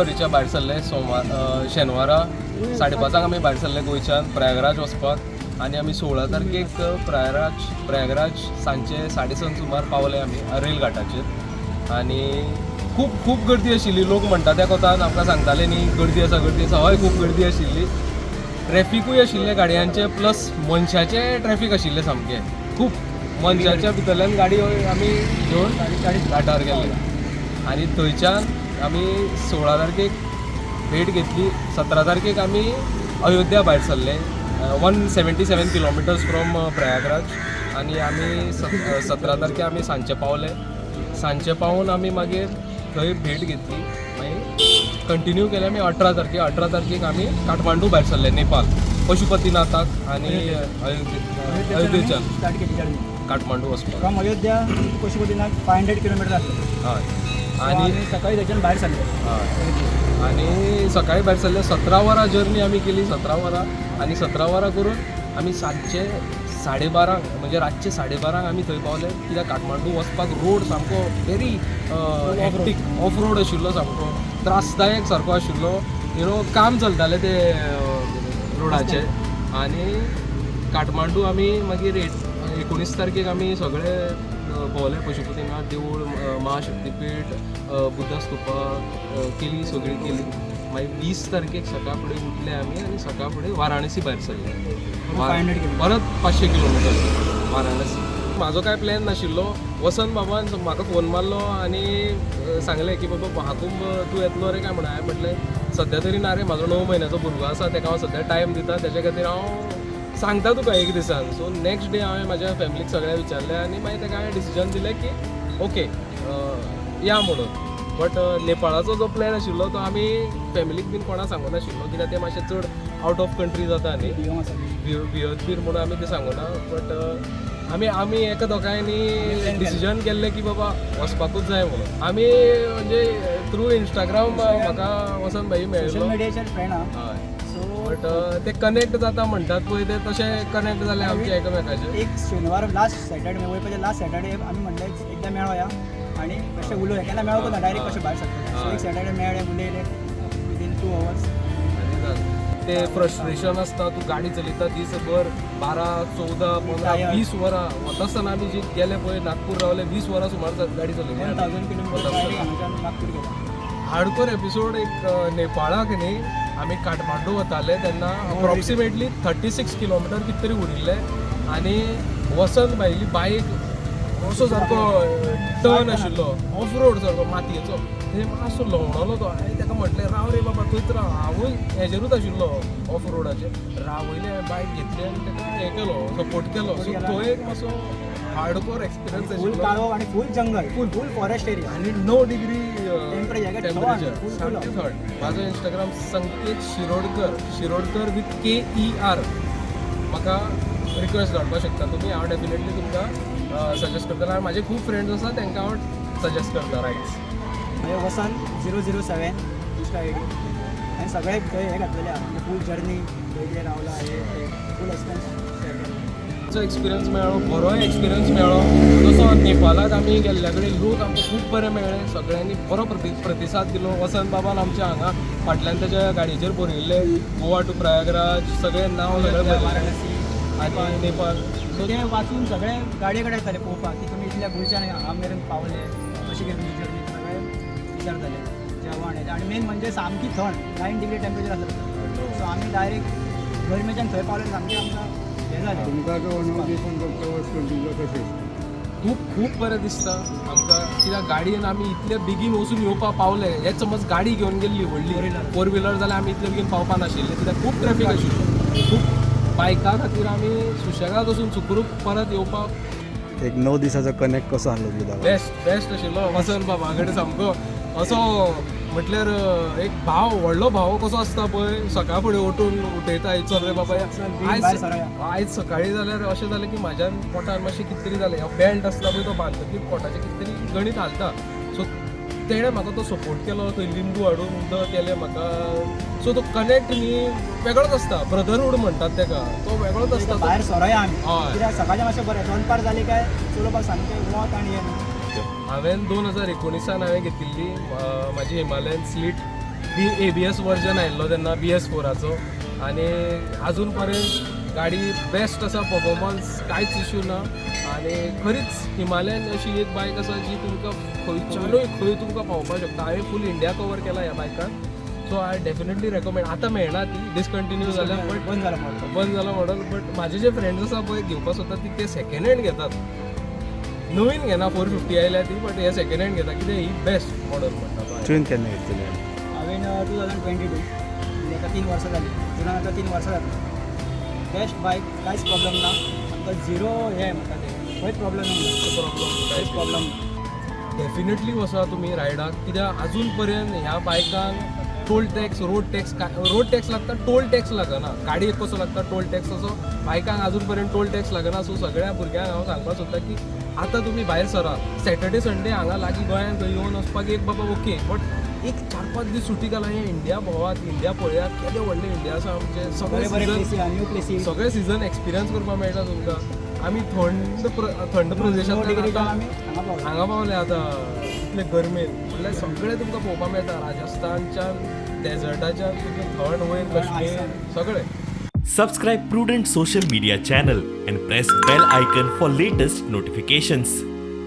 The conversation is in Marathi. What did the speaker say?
शुक्रवारीच्या भायर सरले शेनवारा 5:30 आमी भायर सरले गोंयच्यान प्रयागराज वचपाक आनी आमी 16 तारखेक प्रयागराज सांजचे 6:30 सुमार पावले आमी रेल घाटाचेर आनी खूप गर्दी आशिल्ली. लोक म्हणटा त्या कोतान आमकां सांगताले न्ही गर्दी आसा हय खूब गर्दी आशिल्ली. ट्रॅफिकूय आशिल्लें गाडयांचें प्लस मनशाचें ट्रॅफिक आशिल्लें सामकें खूब. मनशाच्या भितरल्यान गाडी आमी घेवन घाटार गेले आनी थंयच्यान आमी 16 तारखेक भेट घेतली. 17 तारखेक आमी अयोध्या भायर सरले 177 किलोमिटर्स फ्रॉम प्रयागराज आनी आमी 17 तारखेक आमी सांजचे पावले. सांजचे पावून आमी मागीर थंय भेट घेतली. मागीर कंटिन्यू केलें आमी 18 तारखेक आमी काठमांडू भायर सरले नेपाल पशुपतीनाथाक आनी अयोध्येच्यान काठमांडू वचपाक. फ्रॉम अयोध्या पशुपतीनाथ 500 किलोमीटर आसलें. हय आनी सकाळी थंयच्यान भायर सरले. हय आनी सकाळी भायर सरले 17 वरां जर्नी आमी केली. 17 वरां आनी 17 वरां करून आमी सांजचे 12:30 म्हणजे रातचे 12:30 आमी थंय पावले. कित्याक काठमांडू वचपाक रोड सामको व्हेरी हॅक्टीक ऑफ रोड आशिल्लो सामको त्रासदायक सारको आशिल्लो. काम चलतालें ते रोडाचे आनी काठमांडू आमी मागीर 19 तारखेक आमी सगळे भोंवले. पशुपतीनाथ देवूळ, महाशक्तीपीठ, बुद्ध स्तूपा केली सगळी केली. मागीर 20 तारखेक सकाळ फुडें उठले आमी आनी सकाळ फुडें वाराणसी भायर सरले. परत 500 किलोमिटर वाराणसी. म्हाजो कांय प्लॅन नाशिल्लो. वसंत बाबान म्हाका फोन मारलो आनी सांगलें की बाबा महाकुंभ तूं येतलो रे काय म्हणून. हांवें म्हटलें सद्या तरी ना रे, म्हाजो 9 म्हयन्याचो भुरगो आसा ताका हांव सद्या टायम दिता, तेच्या खातीर हांव सांगता तुका एक दिसान. सो नेक्स्ट डे हांवें म्हाज्या फॅमिलीक सगळ्या विचारलें आनी मागीर ताका हांवें डिसिजन दिलें की ओके या म्हणून. बट नेपाळाचो जो प्लॅन आशिल्लो तो आमी फॅमिलीक बीन कोणा सांगूं नाशिल्लो कित्याक तें मातशें चड आउट ऑफ कंट्री जाता न्ही, भियत बीन म्हणून आमी तें सांगूना. बट आमी एका दोगांयनी डिसिजन केल्लें की बाबा वचपाकूच जाय म्हणून. आमी म्हणजे थ्रू इंस्टाग्राम म्हाका वसंत भाई मेळ्ळो. सोशल मिडियाचेर फ्रेंड आहा. हय बट ते कनेक्ट जाता म्हणटात पळय ते तशें कनेक्ट जाले आमचे एकामेकाचे. एक शेनवार लास्ट सॅटर्डे वयपाचे लास्ट सॅटर्डे आमी म्हणलें एकदां मेळोया आनी कशें उलोवया. केन्ना मेळोंक ना डायरेक्ट कशें भायर सरतले. सो एक सॅटर्डे मेळ्ळे उलयले विदीन 2 hours. ते फ्रस्ट्रेशन आसता. तूं गाडी चलयता दिसभर 12, 14, 15, 20 वरां वता आसतना आमी जे गेले पळय नागपूर रावले 20 वरां सुमार गाडी चलयली. 1000 किलोमिटर हांगाच्यान नागपूर गेले. हार्डकोर एपिसोड एक नेपाळाक न्ही आमी काठमांडू वताले तेन्ना अप्रॉक्सिमेटली 36 किलोमिटर कितें तरी उरिल्ले आनी वसंत भायली बायक असो सारको टर्न आशिल्लो ऑफ रोड सारको मातयेचो. थंय मातसो लवणलो तो. हांवें ताका म्हटलें राव रे बाबा थंयच राव. हांवूय हेजेरूच आशिल्लो ऑफ रोडाचेर. रावयलें हांवें बायक घेतली आनी ताका हें केलो सपोर्ट केलो. सो तो एक मातसो हार्डकोर एक्सपिरियन्स फूल आशिल्लो. काळो आनी फूल जंगल फूल फॉरेस्ट एरिया आनी 9 डिग्री टेम्परेचर. माझो Instagram Sanket Shirodkar with KER. म्हाका रिक्वेस्ट धाडपाक शकता तुमी. हांव डेफिनेटली तुमकां सजेस्ट करता. म्हाजे खूब फ्रेंड्स आसा तांकां हांव सजेस्ट करता रायड्स. वसंत 007 इंस्टा ID आनी सगळे थंय हे घातलेले आहा म्हणजे फूल जर्नी थंय रावला हे फूल एक्सपिरियन्स शेअर केला. एक्सपिरियन्स मेळ्ळो, बरोय एक्सपिरियन्स मेळ्ळो. जसो नेपाळाक आमी गेल्ल्या कडेन लोक आमकां खूब बरे मेळ्ळे. सगळ्यांनी बरो प्रतिसाद दिलो. वसंत बाबान आमच्या हांगा फाटल्यान तेच्या गाडयेचेर बरयल्ले गोवा टू प्रयागराज सगळें नांव सगळें वाराणसी आनी नेपाळ. सो ते वाचून सगळे गाडये कडेन येताले पळोवपाक की तुमी इतल्या गोंयच्यान हांगा मेरेन पावले कशी गेली तुमची जर्नी सगळे विचारताले जेवण येते. आनी मेन म्हणजे सामकी थंड 9 डिग्री टेम्परेचर आसलें. सो आमी डायरेक्ट गरमेच्यान थंय पावले सामकें आमकां हें जालें. खूब बरें दिसता आमकां कित्याक गाडयेन आमी इतले बेगीन वचून येवपाक पावले. हे समज गाडी घेवन गेल्ली व्हडली 4 व्हिलर जाल्यार आमी इतले बेगीन पावपा नाशिल्ले कित्याक खूब ट्रॅफीक आशिल्लो. खूब बायका खातीर आमी सुशेगाद वचून सुखरूप परत येवपाक एक 9 दिसाचो कनेक्ट कसो आसलो तुझा? बेस्ट आशिल्लो. वसंत बाबा कडेन सामको असो म्हटल्यार एक व्हडलो भाव कसो आसता पळय सकाळ फुडें उठून उठयता चल रे बाबा आयज सकाळी जाल्यार अशें जालें की म्हाज्या पोटान मातशें कितें तरी जालें. बेल्ट आसता पळय तो बांदतकीर पोटाचें कितें तरी गणीत हालता. सो तेणें म्हाका तो सपोर्ट केलो. थंय लिंबू हाडून उदक केलें म्हाका. सो तो कनेक्ट न्ही वेगळोच आसता. ब्रदरहूड म्हणटात ताका तो वेगळोच आसता. भायर सरोया आमी हय कित्याक सकाळचें मातशें बरें दनपार जाली काय चलोवपाक सामकें वत आनी हें. हांवें 2019 हांवें घेतिल्ली म्हाजी हिमालयन स्लीट ABS वर्जन आयिल्लो तेन्ना BS4 आनी अजून पर्यंत गाडी बेस्ट आसा, परफॉर्मन्स कांयच इश्यू ना आनी खरीच हिमालयन अशी एक बायक आसा जी तुमकां खंयच्यानूय खंय तुमकां पावपाक शकता. हांवें फूल इंडिया कवर केला ह्या बायकान, सो आय डेफिनेटली रेकमेंड. आतां मेळना ती, डिसकंटिन्यू जाल्या, बट बंद जाला मॉडल. बट म्हाजे जे फ्रेंड्स आसा पळय घेवपाक सोदतात ते सेकंड हँड घेतात, नवीन घेना. 450 आयल्या ती, बट हे सेकंड हँड घेता कित्याक ही बेस्ट मॉडल म्हणटा. ट्रेन केन्ना घेतलेली हांवें 2022 म्हणजे आतां 3 वर्सां जाली, जुनान आतां 3 वर्सां जाली. बेस्ट बायक, कांयच प्रॉब्लम ना. आमकां झिरो हे म्हणटा ते खंयच प्रॉब्लम ना, कांयच प्रॉब्लम ना. डेफिनेटली वसा तुम्ही रायडाक, कित्याक अजून पर्यंत ह्या बायकांक टोल टॅक्स, रोड टॅक्स लागता, टोल टॅक्स लागना. गाडयेक कसो लागता टोल टॅक्स, असो बायकांक अजून पर्यंत टोल टॅक्स लागना. सो सगळ्या भुरग्यांक हांव सांगपाक सोदता की आतां तुमी भायर सरा, सॅटर्डे संडे हांगा लागीं गोंयांत थंय येवन वचपाक एक बाबा ओके, बट एक 4-5 दीस सुटी घाला, हे इंडिया भोंवात, इंडिया पळयात, केदें व्हडलें इंडिया आसा आमचें. बरे बरे प्लेसी, न्यू प्लेसी, सगळे सिजन एक्सपिरियन्स करपाक मेळटा तुमकां. आमी थंड प्रदेशांत हांगा पावले आतां इतले गर्मेन, म्हणल्यार सगळें तुमकां पळोवपाक मेळटा. राजस्थानच्यान डेजर्टाच्यान तुमकां थंड वयर कश्मीर सगळें. Subscribe Prudent social media channel and press bell icon for latest notifications.